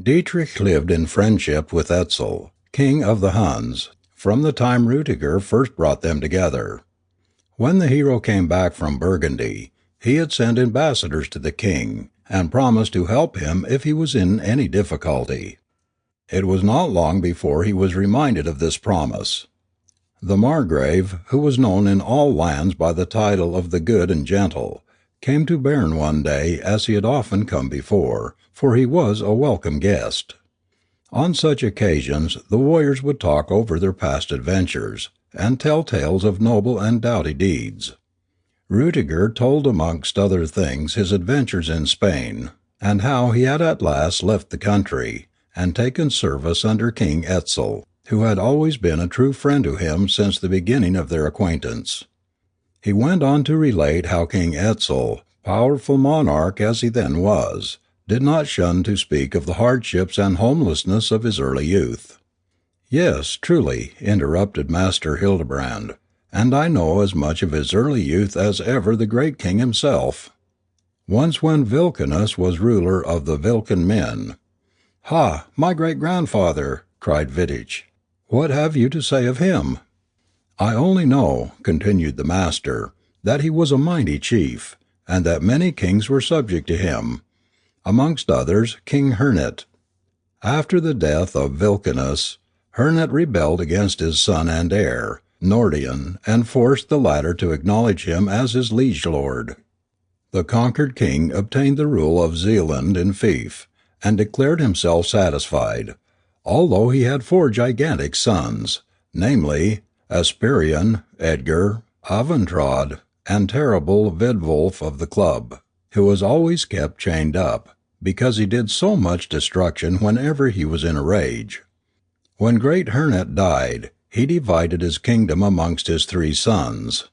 Dietrich lived in friendship with Ezzel, king of the Huns, from the time Rudiger first brought them together. When the hero came back from Burgundy, he had sent ambassadors to the king, and promised to help him if he was in any difficulty. It was not long before he was reminded of this promise. The Margrave, who was known in all lands by the title of the Good and Gentle, came to Bern one day as he had often come before, for he was a welcome guest. On such occasions the warriors would talk over their past adventures, and tell tales of noble and doughty deeds. Rudiger told amongst other things his adventures in Spain, and how he had at last left the country, and taken service under King Ezzel, who had always been a true friend to him since the beginning of their acquaintance. He went on to relate how King Ezzel, powerful monarch as he then was, did not shun to speak of the hardships and homelessness of his early youth. "Yes, truly," interrupted Master Hildebrand, "and I know as much of his early youth as ever the great king himself. Once when Vilcanus was ruler of the Vilcan men—" "Ha, my great-grandfather!" cried Vittich. "What have you to say of him?" "I only know," continued the master, "that he was a mighty chief, and that many kings were subject to him, amongst others King Hernet. After the death of Vilcanus, Hernet rebelled against his son and heir, Nordian, and forced the latter to acknowledge him as his liege lord. The conquered king obtained the rule of Zealand in fief, and declared himself satisfied, although he had 4 gigantic sons, namely, Asperian, Edgar, Avantrod, and terrible Vidwulf of the club, who was always kept chained up, because he did so much destruction whenever he was in a rage. When great Hernet died, he divided his kingdom amongst his 3 sons.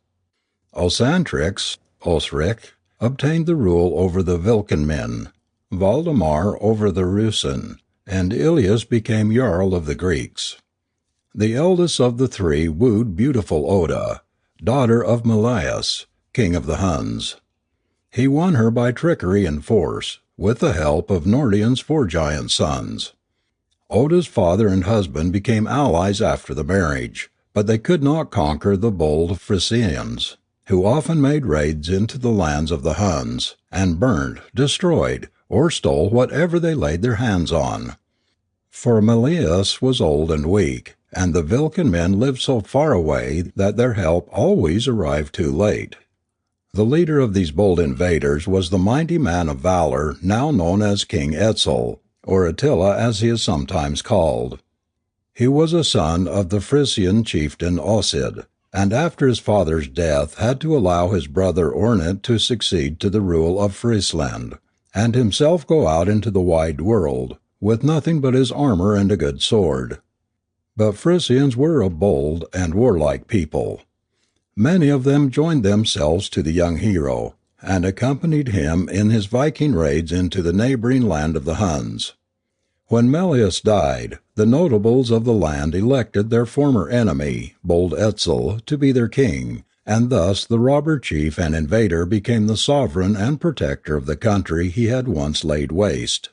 Ocentrix, Osric, obtained the rule over the Vilcan men, Valdemar over the Russen, and Ilias became Jarl of the Greeks. The eldest of the 3 wooed beautiful Oda, daughter of Malayas, king of the Huns. He won her by trickery and force, with the help of Nordian's 4 giant sons. Oda's father and husband became allies after the marriage, but they could not conquer the bold Frisians, who often made raids into the lands of the Huns, and burnt, destroyed, or stole whatever they laid their hands on. For Malayas was old and weak, and the Vilcan men lived so far away that their help always arrived too late. The leader of these bold invaders was the mighty man of valor now known as King Ezzel, or Attila as he is sometimes called. He was a son of the Frisian chieftain Osid, and after his father's death had to allow his brother Ornit to succeed to the rule of Friesland, and himself go out into the wide world, with nothing but his armor and a good sword. But Frisians were a bold and warlike people. Many of them joined themselves to the young hero, and accompanied him in his Viking raids into the neighboring land of the Huns. When Malayas died, the notables of the land elected their former enemy, bold Ezzel, to be their king, and thus the robber chief and invader became the sovereign and protector of the country he had once laid waste.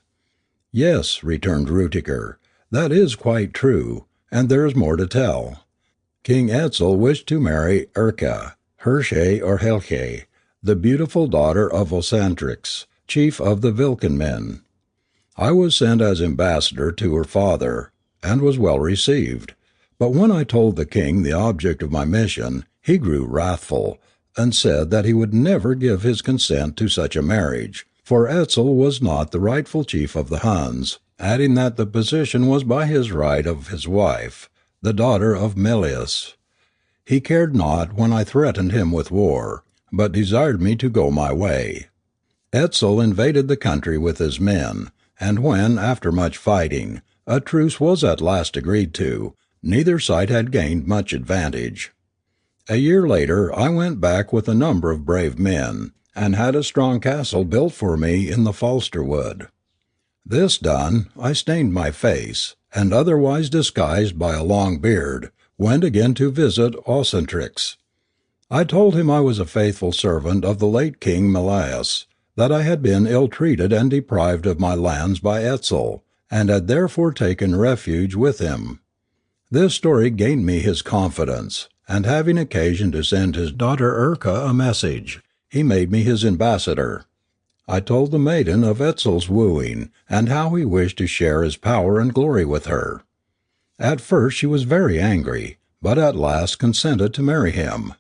"Yes," returned Rudiger, "that is quite true, and there is more to tell. King Ezzel wished to marry Erka, Hirsche or Helche, the beautiful daughter of Ocentrix, chief of the Vilcan men. I was sent as ambassador to her father, and was well received, but when I told the king the object of my mission, he grew wrathful, and said that he would never give his consent to such a marriage, for Ezzel was not the rightful chief of the Huns, adding that the position was by his right of his wife, the daughter of Malayas. He cared not when I threatened him with war, but desired me to go my way. Ezzel invaded the country with his men, and when, after much fighting, a truce was at last agreed to, neither side had gained much advantage. A year later I went back with a number of brave men, and had a strong castle built for me in the Falsterwood. This done, I stained my face, and otherwise disguised by a long beard, went again to visit Ocentrix. I told him I was a faithful servant of the late King Malayas, that I had been ill-treated and deprived of my lands by Ezzel, and had therefore taken refuge with him. This story gained me his confidence, and having occasion to send his daughter Urca a message, he made me his ambassador. I told the maiden of Etzel's wooing, and how he wished to share his power and glory with her. At first she was very angry, but at last consented to marry him.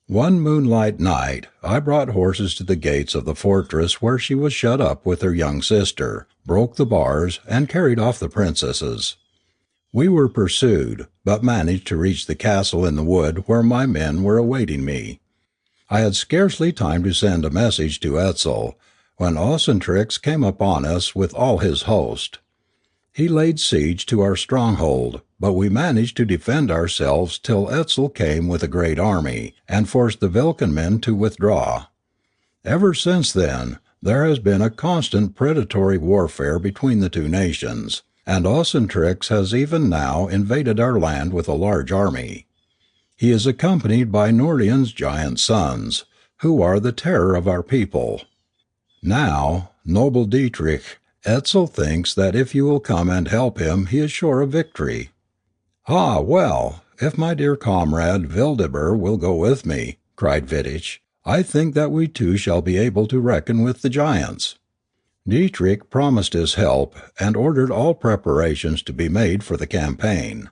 One moonlight night I brought horses to the gates of the fortress where she was shut up with her young sister, broke the bars, and carried off the princesses. We were pursued, but managed to reach the castle in the wood where my men were awaiting me. I had scarcely time to send a message to Etzel, when Ocentrix came upon us with all his host. He laid siege to our stronghold, but we managed to defend ourselves till Etzel came with a great army, and forced the Viking men to withdraw. Ever since then, there has been a constant predatory warfare between the two nations, and Ocentrix has even now invaded our land with a large army. He is accompanied by Nordian's giant sons, who are the terror of our people. Now, noble Dietrich, Etzel thinks that if you will come and help him he is sure of victory." "Ah, well, if my dear comrade Wildebur will go with me," cried Vittich, "I think that we two shall be able to reckon with the giants." Dietrich promised his help, and ordered all preparations to be made for the campaign.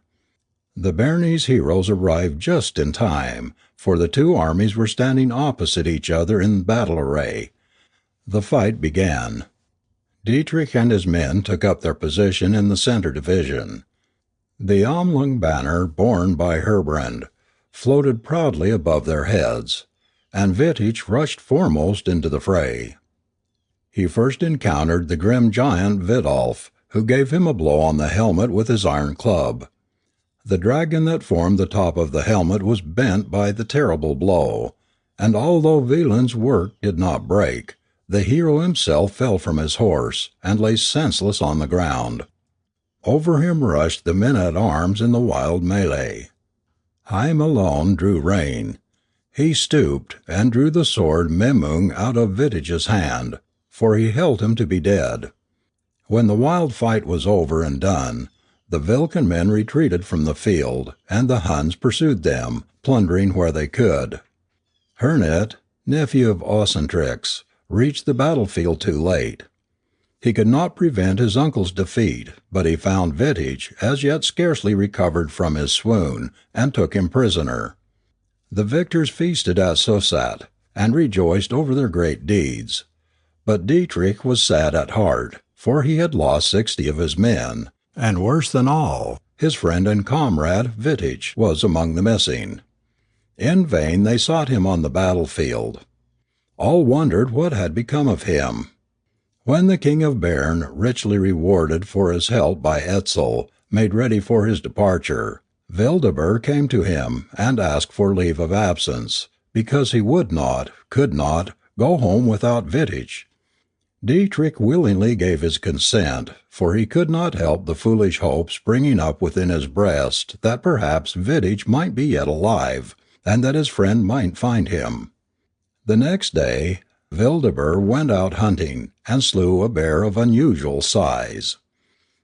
The Bernese heroes arrived just in time, for the two armies were standing opposite each other in battle array. The fight began. Dietrich and his men took up their position in the center division. The Amlung banner borne by Herbrand floated proudly above their heads, and Vittich rushed foremost into the fray. He first encountered the grim giant Vidolf, who gave him a blow on the helmet with his iron club. The dragon that formed the top of the helmet was bent by the terrible blow, and although Wieland's work did not break, the hero himself fell from his horse, and lay senseless on the ground. Over him rushed the men-at-arms in the wild melee. Heim alone drew rein. He stooped, and drew the sword Memung out of Vittich's hand, for he held him to be dead. When the wild fight was over and done, the Viking men retreated from the field, and the Huns pursued them, plundering where they could. Hernet, nephew of Ocentrix, reached the battlefield too late. He could not prevent his uncle's defeat, but he found Vittich as yet scarcely recovered from his swoon, and took him prisoner. The victors feasted at Sosat, and rejoiced over their great deeds. But Dietrich was sad at heart, for he had lost 60 of his men, and worse than all, his friend and comrade Vittich was among the missing. In vain they sought him on the battlefield. All wondered what had become of him. When the king of Bern, richly rewarded for his help by Etzel, made ready for his departure, Wildebur came to him and asked for leave of absence, because he would not, could not, go home without Vittich. Dietrich willingly gave his consent, for he could not help the foolish hope springing up within his breast that perhaps Vittich might be yet alive, and that his friend might find him. The next day, Wildebur went out hunting, and slew a bear of unusual size.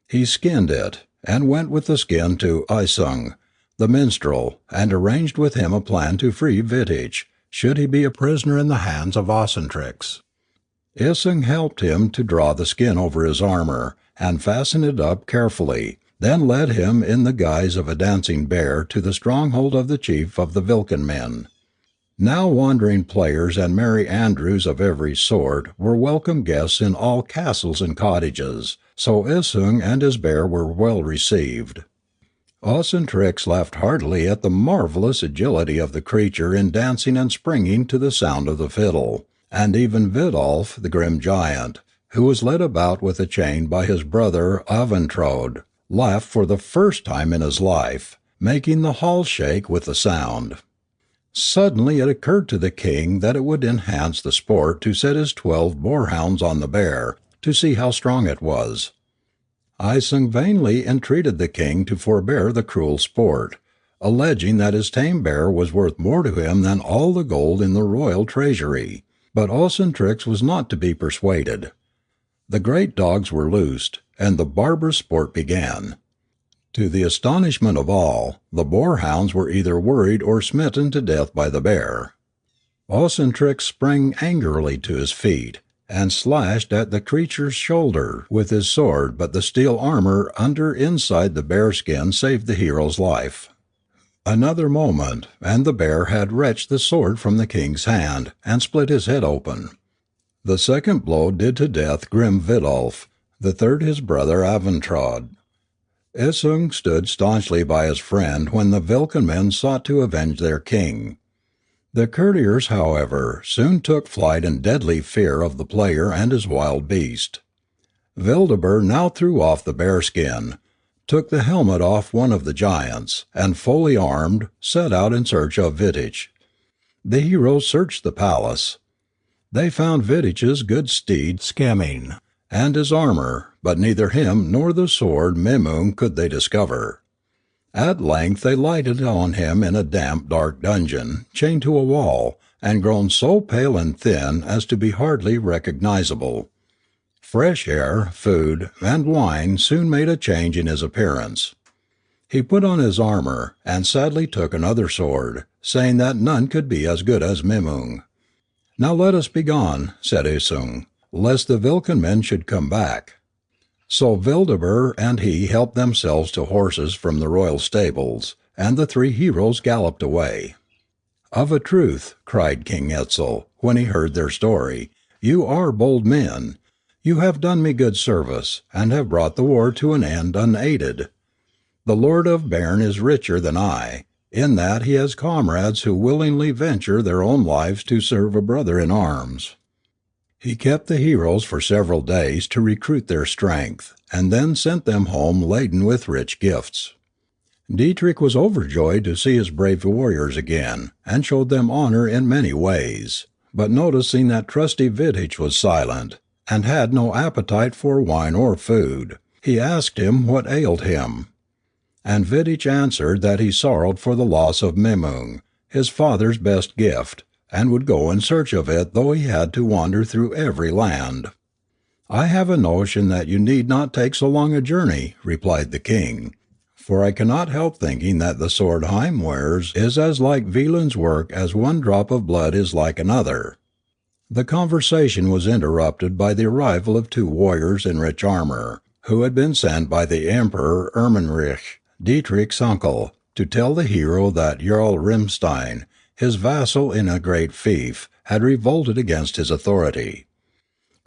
He skinned it, and went with the skin to Isung, the minstrel, and arranged with him a plan to free Vittich, should he be a prisoner in the hands of Ocentrix. Isung helped him to draw the skin over his armor, and fasten it up carefully, then led him in the guise of a dancing bear to the stronghold of the chief of the Viking men. Now wandering players and merry andrews of every sort were welcome guests in all castles and cottages, so Isung and his bear were well received. Ocentrix laughed heartily at the marvellous agility of the creature in dancing and springing to the sound of the fiddle, and even Vidolf, the grim giant, who was led about with a chain by his brother Aventrode, laughed for the first time in his life, making the hall shake with the sound. Suddenly it occurred to the king that it would enhance the sport to set his 12 boarhounds on the bear, to see how strong it was. Isung vainly entreated the king to forbear the cruel sport, alleging that his tame bear was worth more to him than all the gold in the royal treasury, but Ocentrix was not to be persuaded. The great dogs were loosed, and the barbarous sport began. To the astonishment of all, the boarhounds were either worried or smitten to death by the bear. Ocentrix sprang angrily to his feet, and slashed at the creature's shoulder with his sword, but the steel armor under inside the bearskin saved the hero's life. Another moment, and the bear had wrenched the sword from the king's hand, and split his head open. The second blow did to death grim Vittich, the third his brother Aventrod. Essung stood staunchly by his friend when the Viking men sought to avenge their king. The courtiers, however, soon took flight in deadly fear of the player and his wild beast. Wildebur now threw off the bearskin, took the helmet off one of the giants, and fully armed, set out in search of Vittich. The heroes searched the palace. They found Vittich's good steed Skemming, and his armor, but neither him nor the sword Mimung could they discover. At length they lighted on him in a damp, dark dungeon, chained to a wall, and grown so pale and thin as to be hardly recognizable. Fresh air, food, and wine soon made a change in his appearance. He put on his armor, and sadly took another sword, saying that none could be as good as Mimung. "Now let us be gone," said Essung, "lest the Viking men should come back." So Wildebur and he helped themselves to horses from the royal stables, and the three heroes galloped away. "Of a truth," cried King Ezzel, when he heard their story, "you are bold men. You have done me good service, and have brought the war to an end unaided. The Lord of Bern is richer than I, in that he has comrades who willingly venture their own lives to serve a brother in arms." He kept the heroes for several days to recruit their strength, and then sent them home laden with rich gifts. Dietrich was overjoyed to see his brave warriors again, and showed them honor in many ways, but noticing that trusty Vittich was silent, and had no appetite for wine or food, he asked him what ailed him. And Vittich answered that he sorrowed for the loss of Mimung, his father's best gift, and would go in search of it though he had to wander through every land. "I have a notion that you need not take so long a journey," replied the king, "for I cannot help thinking that the sword Heim wears is as like Wieland's work as one drop of blood is like another." The conversation was interrupted by the arrival of two warriors in rich armor, who had been sent by the Emperor Erman Rick, Dietrich's uncle, to tell the hero that Jarl Rimstein, his vassal in a great fief, had revolted against his authority.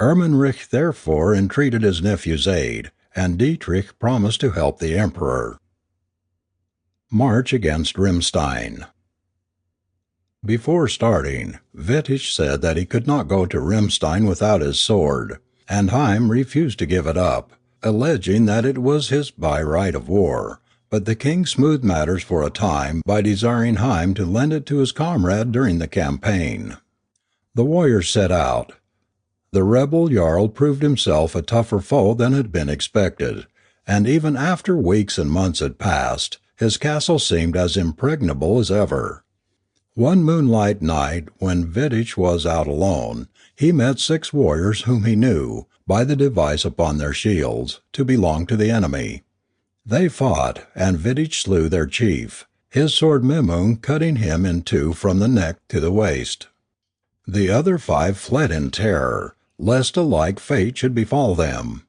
Erman Rick therefore entreated his nephew's aid, and Dietrich promised to help the emperor. March against Rimstein. Before starting, Vittich said that he could not go to Rimstein without his sword, and Heim refused to give it up, alleging that it was his by right of war. But the king smoothed matters for a time by desiring Heim to lend it to his comrade during the campaign. The warriors set out. The rebel Jarl proved himself a tougher foe than had been expected, and even after weeks and months had passed, his castle seemed as impregnable as ever. One moonlight night, when Vittich was out alone, he met 6 warriors whom he knew, by the device upon their shields, to belong to the enemy. They fought, and Vittich slew their chief, his sword Mimung cutting him in two from the neck to the waist. The other 5 fled in terror, lest a like fate should befall them.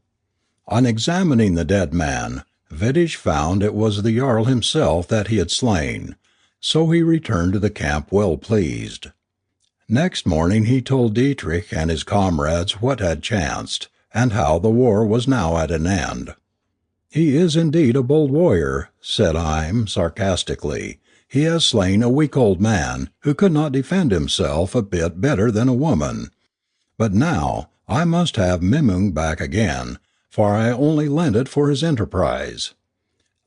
On examining the dead man, Vittich found it was the Jarl himself that he had slain, so he returned to the camp well pleased. Next morning he told Dietrich and his comrades what had chanced, and how the war was now at an end. "He is indeed a bold warrior," said Heim sarcastically. "He has slain a weak old man, who could not defend himself a bit better than a woman. But now I must have Mimung back again, for I only lent it for his enterprise."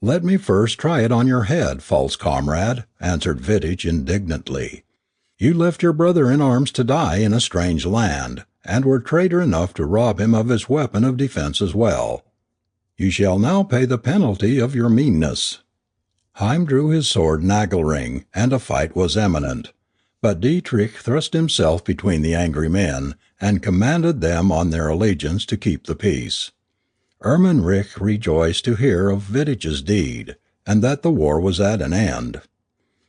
"Let me first try it on your head, false comrade," answered Vittich indignantly. "You left your brother in arms to die in a strange land, and were traitor enough to rob him of his weapon of defense as well. You shall now pay the penalty of your meanness." Heim drew his sword Nagelring, and a fight was imminent. But Dietrich thrust himself between the angry men, and commanded them on their allegiance to keep the peace. Erman Rick rejoiced to hear of Vittich's deed, and that the war was at an end.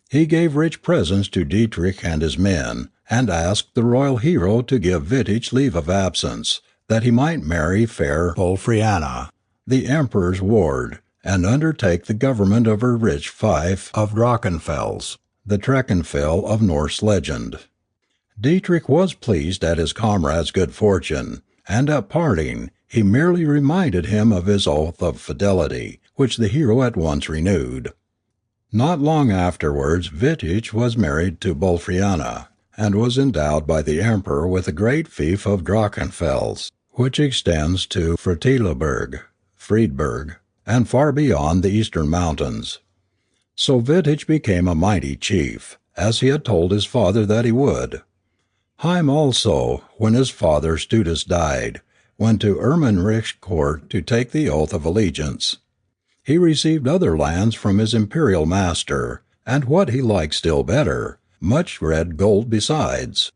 He gave rich presents to Dietrich and his men, and asked the royal hero to give Vittich leave of absence, that he might marry fair Bolfriana, the emperor's ward, and undertake the government of her rich fief of Drachenfels, the Trechenfell of Norse legend. Dietrich was pleased at his comrade's good fortune, and at parting he merely reminded him of his oath of fidelity, which the hero at once renewed. Not long afterwards Vittich was married to Bolfriana, and was endowed by the emperor with a great fief of Drachenfels, which extends to Fratilaberg, Friedberg, and far beyond the eastern mountains. So Vittich became a mighty chief, as he had told his father that he would. Heim also, when his father Stutus died, went to Erman Rick's court to take the oath of allegiance. He received other lands from his imperial master, and what he liked still better, much red gold besides.